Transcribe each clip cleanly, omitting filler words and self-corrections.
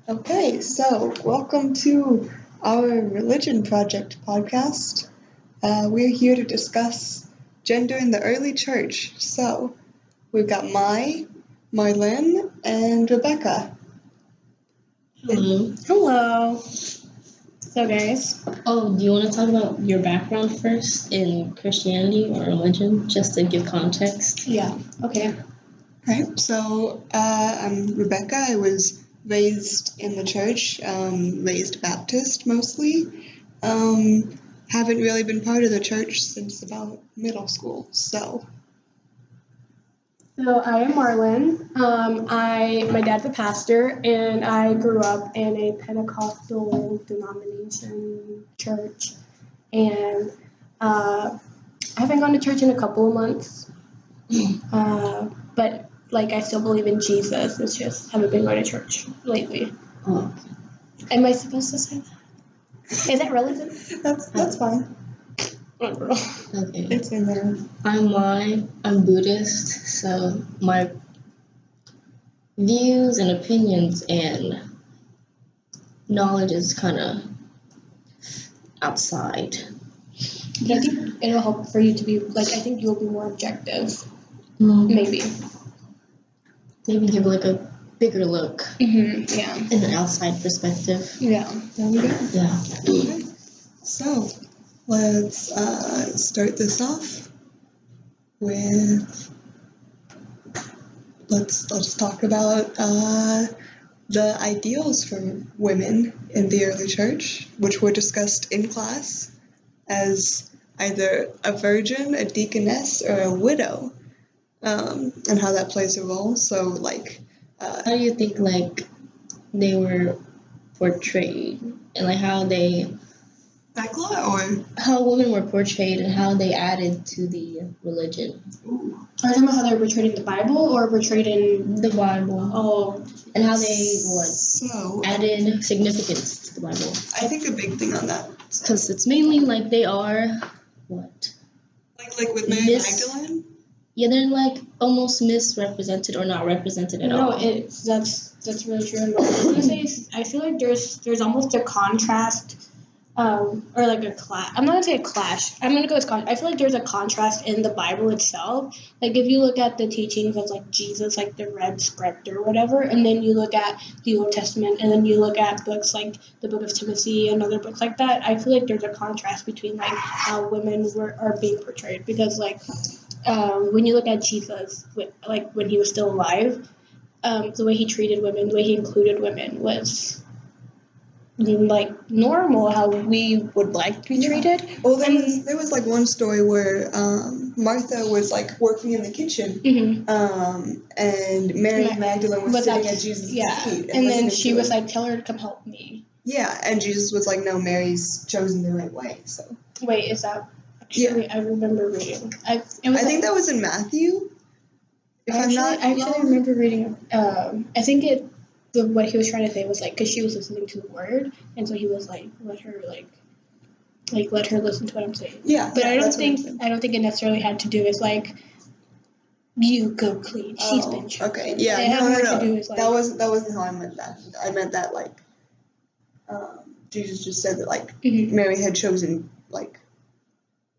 Okay, so welcome to our Religion Project podcast. We're here to discuss gender in the early church. So we've got Marlene, and Rebecca. Hello. Hello. So, guys. Oh, do you want to talk about your background first in Christianity or religion, just to give context? Yeah. Okay. Right, so I'm Rebecca. I was raised in the church, raised Baptist mostly. Haven't really been part of the church since about middle school, so. So I am Marlon. My dad's a pastor, and I grew up in a Pentecostal denomination church, and I haven't gone to church in a couple of months. But I still believe in Jesus. It's just haven't been going to church lately. Oh, Am I supposed to say that? Is that relevant? That's fine. Oh, girl. okay. It's in there. I'm Buddhist, so my views and opinions and knowledge is kind of outside. But I think it'll help for you to be I think you'll be more objective. Maybe. Maybe give like a bigger look Yeah. in an outside perspective. Yeah. Sound good? Yeah. Okay. So let's start this off with let's talk about the ideals for women in the early church, which were discussed in class as either a virgin, a deaconess, or a widow, and how that plays a role. So, How do you think they were portrayed and how women were portrayed and how they added to the religion? Are you talking about how they were portrayed in the Bible or portrayed in The Bible. Oh. And how they added significance to the Bible. I think a big thing on that, Because it's mainly they are what? like with Mary Magdalene. Yeah, they're almost misrepresented or not represented at all. No, that's really true. And what I was gonna say is I feel like there's almost a contrast, or a clash. I'm not gonna say a clash. I'm gonna go with I feel like there's a contrast in the Bible itself. Like if you look at the teachings of Jesus, like the red script or whatever, and then you look at the Old Testament, and then you look at books like the Book of Timothy and other books like that. I feel like there's a contrast between how women are being portrayed because when you look at Jesus, when he was still alive, the way he treated women, the way he included women was normal, how we would like to be treated. Well, there was one story where Martha was working in the kitchen, and Mary Magdalene was sitting at Jesus' feet, and then she was "Tell her to come help me." Yeah, and Jesus was like, "No, Mary's chosen the right way." So wait, is that? Actually, I remember reading. I think that was in Matthew. I remember reading. I think what he was trying to say was because she was listening to the word, and so he was let her listen to what I'm saying. Yeah, but I don't think it necessarily had to do with you go clean. She's been chosen. Okay, yeah, no. To do with, that wasn't how I meant that. I meant that Jesus just said that Mary had chosen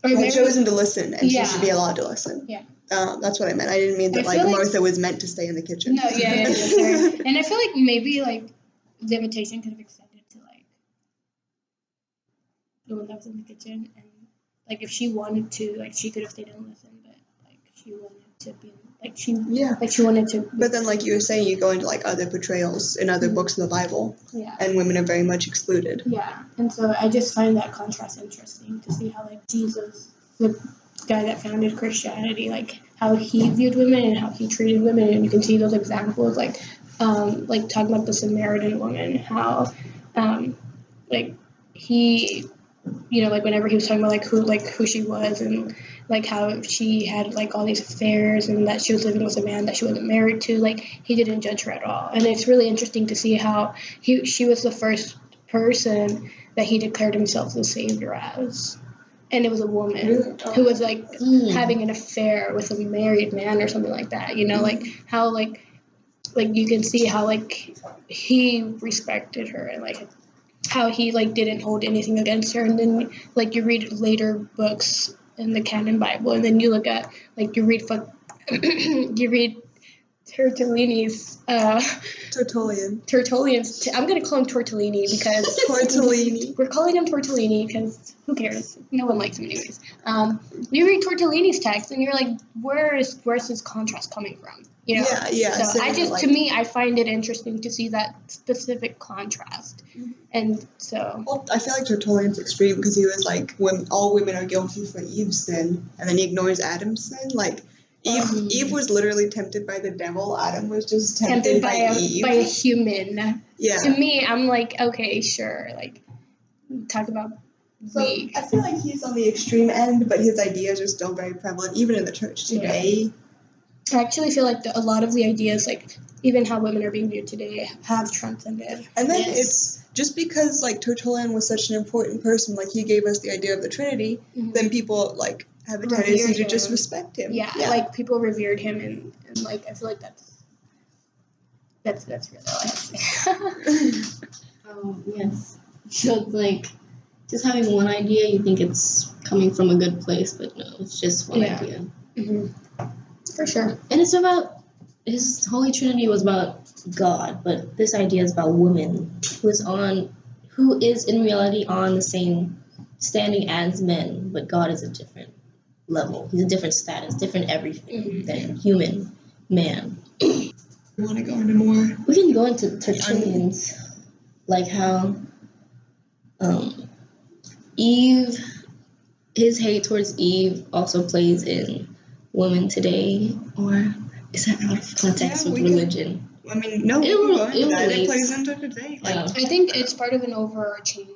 chosen to listen, and she should be allowed to listen. Yeah. That's what I meant. I didn't mean that Martha was meant to stay in the kitchen. No, yeah. Sorry. And I feel maybe the invitation could have extended to the one that was in the kitchen, and if she wanted to, she could have stayed and listened, but she wanted to be she wanted to. But then, you were saying, you go into other portrayals in other books of the Bible, and women are very much excluded. Yeah, and so I just find that contrast interesting to see how Jesus, the guy that founded Christianity, how he viewed women and how he treated women, and you can see those examples, talking about the Samaritan woman, how, he, whenever he was talking about who she was and how she had all these affairs and that she was living with a man that she wasn't married to, he didn't judge her at all, and it's really interesting to see how she was the first person that he declared himself the savior as. And it was a woman who was having an affair with a married man or something like that. How like you can see how like he respected her and like how he like didn't hold anything against her. And then like you read later books in the canon Bible, and then you look at like you read you read Tertulliani's Tertullian's. I'm gonna call him Tortellini because Tortellini. we're calling him Tortellini because who cares? No one likes him anyways. You read Tortellini's text and you're like, where's this contrast coming from? You know? Yeah. So I just, like, to me, I find it interesting to see that specific contrast, and so. Well, I feel like Tertullian's extreme because he was like, when all women are guilty for Eve's sin, and then he ignores Adam's sin. Like, Eve was literally tempted by the devil. Adam was just tempted by Eve. By a human. Yeah. To me, I'm like, okay, sure. Like, talk about So I feel like he's on the extreme end, but his ideas are still very prevalent, even in the church today. I actually feel like a lot of the ideas, like even how women are being viewed today, have transcended. And then it's just because like Tertullian was such an important person, like he gave us the idea of the Trinity, then people like have a tendency to just respect him. Yeah, like people revered him, and like I feel like that's really all I have to say. Yes. So it's like just having one idea, you think it's coming from a good place, but no, it's just one idea. For sure. And it's about his Holy Trinity was about God, but this idea is about woman who is in reality on the same standing as men, but God is a different level. He's a different status, different everything than human man. You want to go into more? We can go into Tertullian's, like how Eve, his hate towards Eve also plays in women today, or is that out of context with religion? I mean, no, it plays into today. Like, I think it's part of an overarching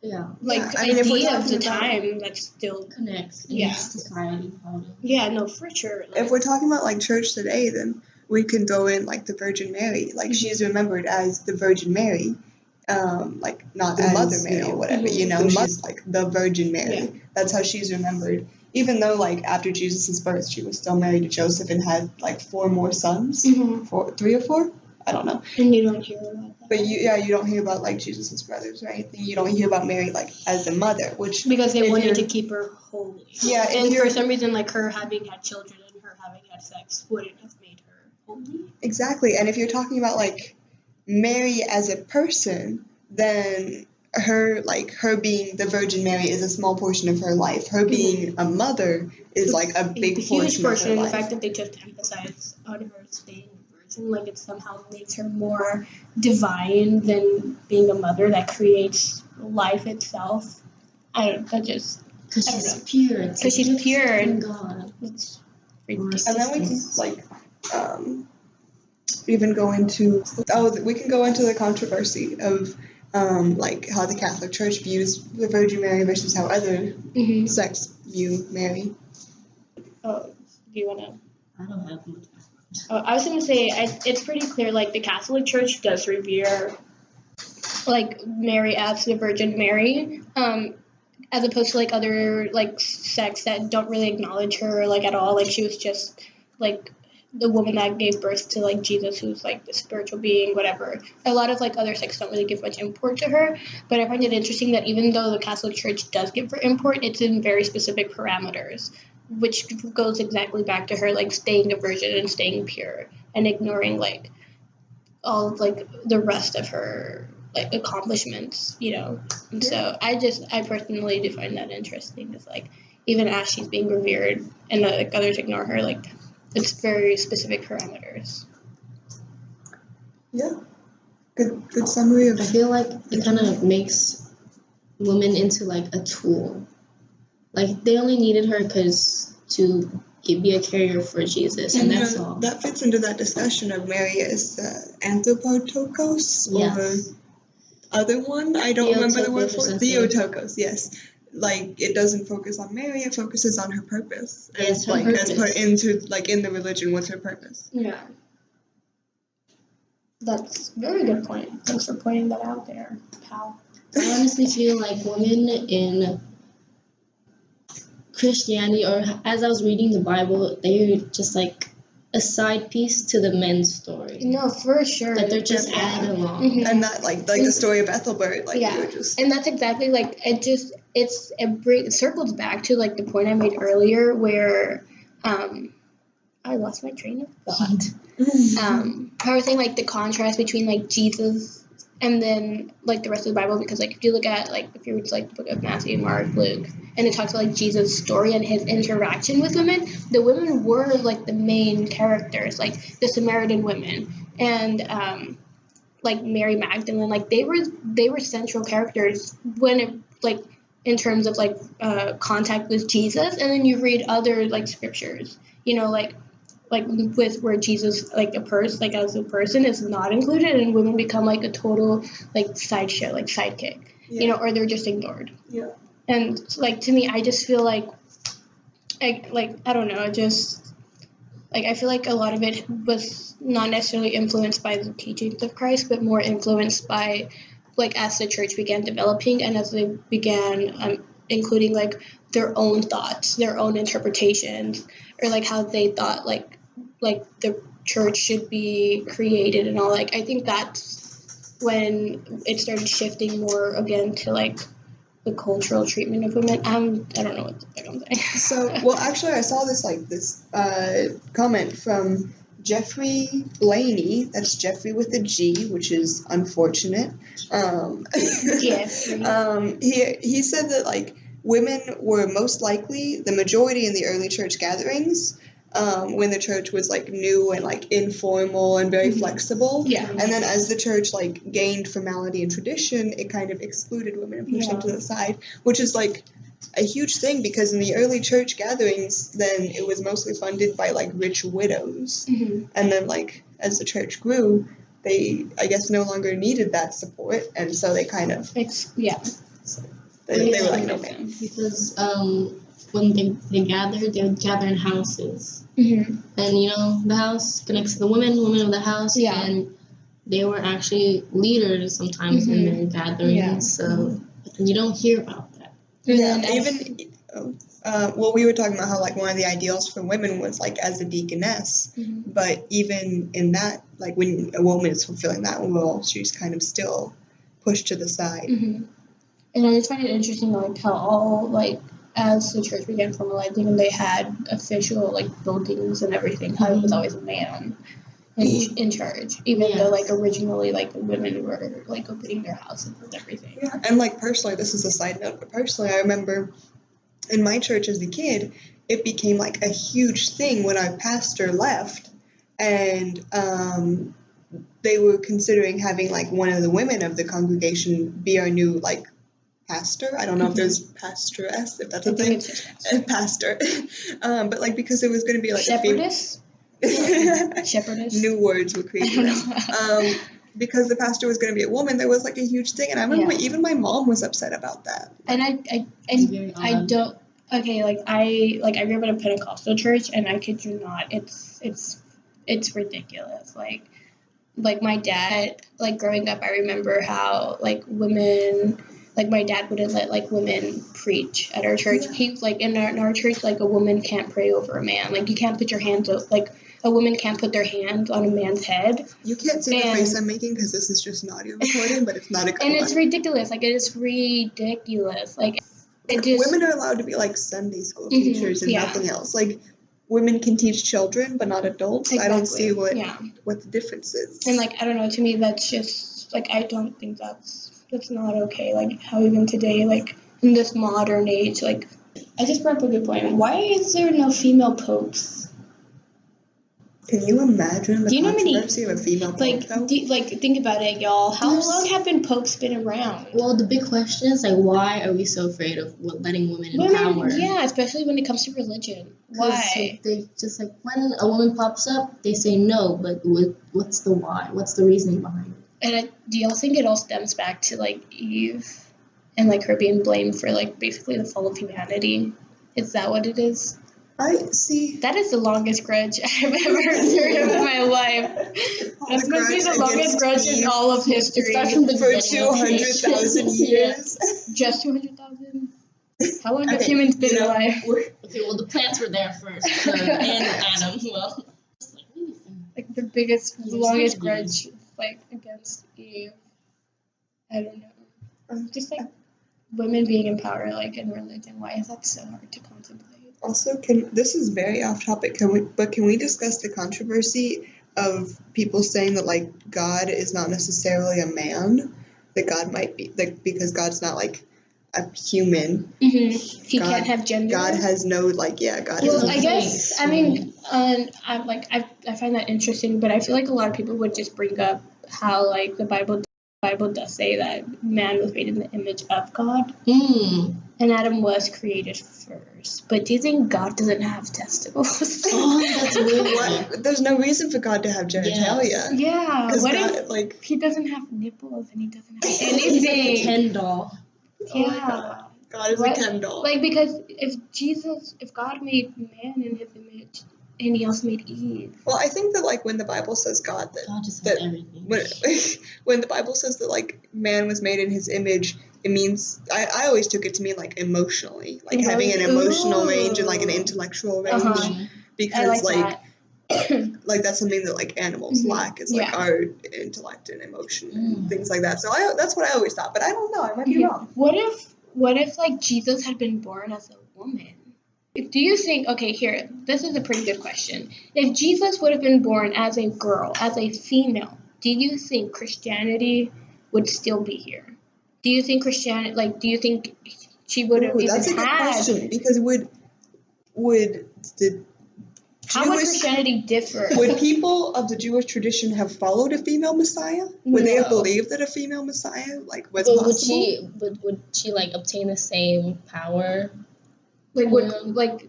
idea of the time that still connects in society. Yeah, no, for sure. Like, if we're talking about like church today, then we can go in like the Virgin Mary. Like she's remembered as the Virgin Mary, like not the Mother Mary or whatever. You know, she's like the Virgin Mary. Yeah. That's how she's remembered. Even though like after Jesus' birth, she was still married to Joseph and had like 4 more sons, 3 or 4. I don't know. And you don't hear about that. But you don't hear about like Jesus' brothers or anything. You don't hear about Mary like as a mother, which because they wanted to keep her holy. Yeah, and for some reason, like her having had children and her having had sex wouldn't have made her holy. Exactly, and if you're talking about like Mary as a person, then her being the Virgin Mary is a small portion of her life. Her being a mother is like a big huge portion of her life. life. The fact that they just emphasize on her staying a virgin, like it somehow makes her more divine than being a mother that creates life itself. Because she's pure. Because she's pure and God. It's ridiculous. And then we can like even go into we can go into the controversy of like how the Catholic Church views the Virgin Mary versus how other sects view Mary. Oh, do you want to? I don't have much. I was going to say, it's pretty clear, like, the Catholic Church does revere, like, Mary as the Virgin Mary, as opposed to, like, other, like, sects that don't really acknowledge her, like, at all. Like, she was just, like, the woman that gave birth to, like, Jesus, who's, like, the spiritual being, whatever. A lot of, like, other sects don't really give much import to her, but I find it interesting that even though the Catholic Church does give her import, it's in very specific parameters, which goes exactly back to her, like, staying a virgin and staying pure and ignoring, like, all of, like, the rest of her, like, accomplishments, you know? And so I personally do find that interesting. It's, like, even as she's being revered and, like, others ignore her, like, it's very specific parameters. Yeah. Good summary of I feel like it kind of makes women into, like, a tool. Like, they only needed her to be a carrier for Jesus, and that's all. That fits into that discussion of Mary as anthropotokos, or the other one. I don't remember the word for it. Theotokos, yes. Like, it doesn't focus on Mary, it focuses on her purpose. Yes, her purpose. As put into, like, in the religion, what's her purpose? Yeah. That's a very good point. Thanks for pointing that out there, pal. I honestly feel like women in Christianity, or as I was reading the Bible, they're just like a side piece to the men's story. No, for sure. That they're just added along. Mhm. And that like the story of Ethelbert, like you were just and that's exactly like it circles back to like the point I made earlier where I lost my train of thought. I was saying like the contrast between like Jesus and then like the rest of the Bible, because like if you look at like if you read like the book of Matthew, Mark, Luke, and it talks about like Jesus' story and his interaction with women, the women were like the main characters, like the Samaritan women and like Mary Magdalene, like they were central characters when it like in terms of like contact with Jesus. And then you read other like scriptures, like with where Jesus like as a person is not included, and women become like a total like sideshow, like sidekick, or they're just ignored. Yeah. And like to me, I just feel like I don't know, just like I feel like a lot of it was not necessarily influenced by the teachings of Christ, but more influenced by like as the church began developing and as they began including like their own thoughts, their own interpretations, or like how they thought like the church should be created and all. Like I think that's when it started shifting more again to like the cultural treatment of women. I don't know what the fuck I'm saying. So, well, actually, I saw this comment from Jeffrey Blaney. That's Jeffrey with a G, which is unfortunate. Jeffrey. He said that like women were most likely the majority in the early church gatherings. When the church was like new and like informal and very flexible. Yeah. And then as the church like gained formality and tradition, it kind of excluded women and pushed them to the side, which is like a huge thing because in the early church gatherings, then it was mostly funded by like rich widows. Mm-hmm. And then like as the church grew, they I guess no longer needed that support, and so they kind of They were like no man. Because when they gathered, they would gather in houses. Mm-hmm. And the house connects to the women of the house. Yeah. And they were actually leaders sometimes in their gatherings. Yeah. So you don't hear about that. Yeah, well, we were talking about how like one of the ideals for women was like as a deaconess, but even in that, like when a woman is fulfilling that role, she's kind of still pushed to the side. Mm-hmm. And I just find it interesting, like how all like as the church began formalizing and they had official like buildings and everything, how it was always a man in charge, even though like originally like the women were like opening their houses and everything. Yeah, and like personally, this is a side note, but personally, I remember in my church as a kid, it became like a huge thing when our pastor left, and they were considering having like one of the women of the congregation be our new like pastor. I don't know if there's pastoress, if that's a thing. Pastor. But like because it was going to be like shepherdess. Shepherdess. New words were created. Because the pastor was going to be a woman, there was like a huge thing, and I remember even my mom was upset about that. And I don't. Okay, like I grew up in a Pentecostal church, and I kid you not, it's ridiculous. Like my dad, like growing up, I remember how like women. Like my dad wouldn't let like women preach at our church. He's like in our church, like a woman can't pray over a man. Like you can't put your hands up. Like a woman can't put their hands on a man's head. You can't see the face I'm making because this is just an audio recording, but it's not a good And it's ridiculous. Like it is ridiculous. Like women are allowed to be like Sunday school teachers and nothing else. Like women can teach children, but not adults. Exactly. I don't see what the difference is. And like I don't know. To me, that's just like I don't think that's not okay. Like how even today, like in this modern age, like I just brought up a good point. Why is there no female popes? Can you imagine the controversy of a female pope? Like think about it, y'all. How long have popes been around? Well, the big question is like, why are we so afraid of letting women in power? Yeah, especially when it comes to religion. Why? They just like when a woman pops up, they say no, but what's the why? What's the reasoning behind it? And do y'all think it all stems back to like Eve and like her being blamed for like basically the fall of humanity? Is that what it is? I see. That is the longest grudge I've ever heard in my life. That's must be the longest grudge in all of history. For 200,000 years. Just 200,000? How long have humans been alive? Okay, well the plants were there first, and Adam. Well, like the biggest, Yeah, the longest so grudge like against Eve. I don't know. Just like women being in power, like in religion. Why is that so hard to contemplate? Also, this is very off topic. Can we discuss the controversy of people saying that like God is not necessarily a man, that God might be like because God's not like a human. He God- can't have gender. God has no like God Well, has no I guess place. I mean, I'm like I find that interesting, but I feel like a lot of people would just bring up how like the Bible does say that man was made in the image of God, and Adam was created first. But do you think God doesn't have testicles? Oh, that's really what? There's no reason for God to have genitalia. Yeah. Because What God if like he doesn't have nipples and he doesn't have anything? He's like a Ken doll. oh my Yeah. God is What? a Ken doll. Like because if God made man in his image and he also made Eve. Well, I think that like when the Bible says God God just that has everything. when the Bible says that like man was made in his image, it means I always took it to mean like emotionally, like having an emotional range and like an intellectual range, I because like that. like that's something that like animals Mhm. lack is like Yeah. our intellect and emotion and things like that. So that's what I always thought, but I don't know. I might be Yeah. wrong. What if like Jesus had been born as a woman? Do you think okay, here, this is a pretty good question. If Jesus would have been born as a girl, as a female, do you think Christianity would still be here? Do you think do you think she would have Ooh, even that's a good had question because would the how would Jewish Christianity differ? would people of the Jewish tradition have followed a female Messiah? Would they have No. believed that a female Messiah like was But possible? would she like obtain the same power? Like Yeah. like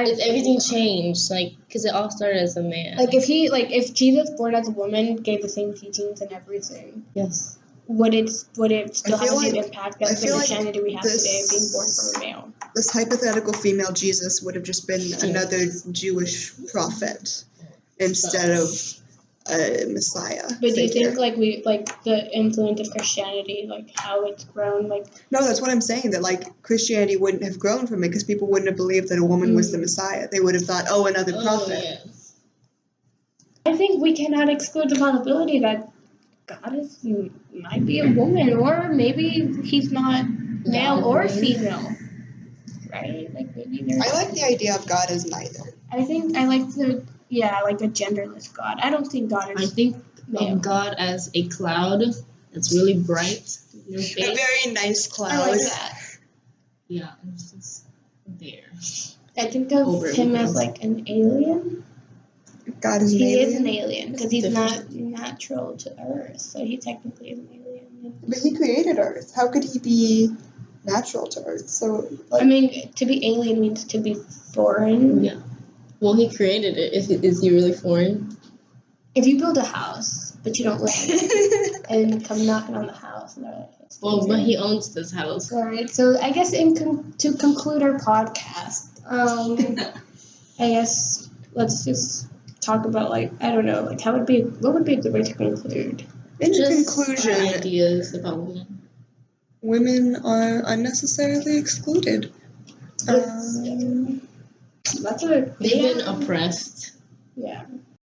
Is everything changed? Like, because it all started as a man. like if Jesus born as a woman gave the same teachings and everything, yes. would it still I have feel the same like- impact I as the feel like Christianity we have this- today being born from a male? This hypothetical female Jesus would have just been another Jewish prophet instead of a Messiah. But do you figure. think like the influence of Christianity, like how it's grown, like No, that's what I'm saying. That like Christianity wouldn't have grown from it because people wouldn't have believed that a woman was the Messiah. They would have thought, oh, another prophet. Yes. I think we cannot exclude the possibility that God might be a woman, or maybe he's not male God, or maybe. female, right? Like maybe there's. I like the idea of God as neither. I think I like the genderless God. I don't think God I is think male. of God as a cloud that's really bright. In your A face. very nice cloud. I like that. Yeah, it's just there. I think of Over him as everything. like an alien. God is an He alien. is an alien because he's Different. not natural to Earth, so he technically is an alien. But he created Earth. How could he be natural to Earth? So like, I mean, to be alien means to be foreign. Yeah. Well, he created it. Is he really foreign? If you build a house, but you don't live in it, and come knocking on the house, and they're like, Well, but he owns this house. all right. So I guess to conclude our podcast, I guess let's just talk about like I don't know, like what would be a good way to conclude? in Just conclusion, ideas about women. women are unnecessarily excluded. That's a They've been oppressed. yeah.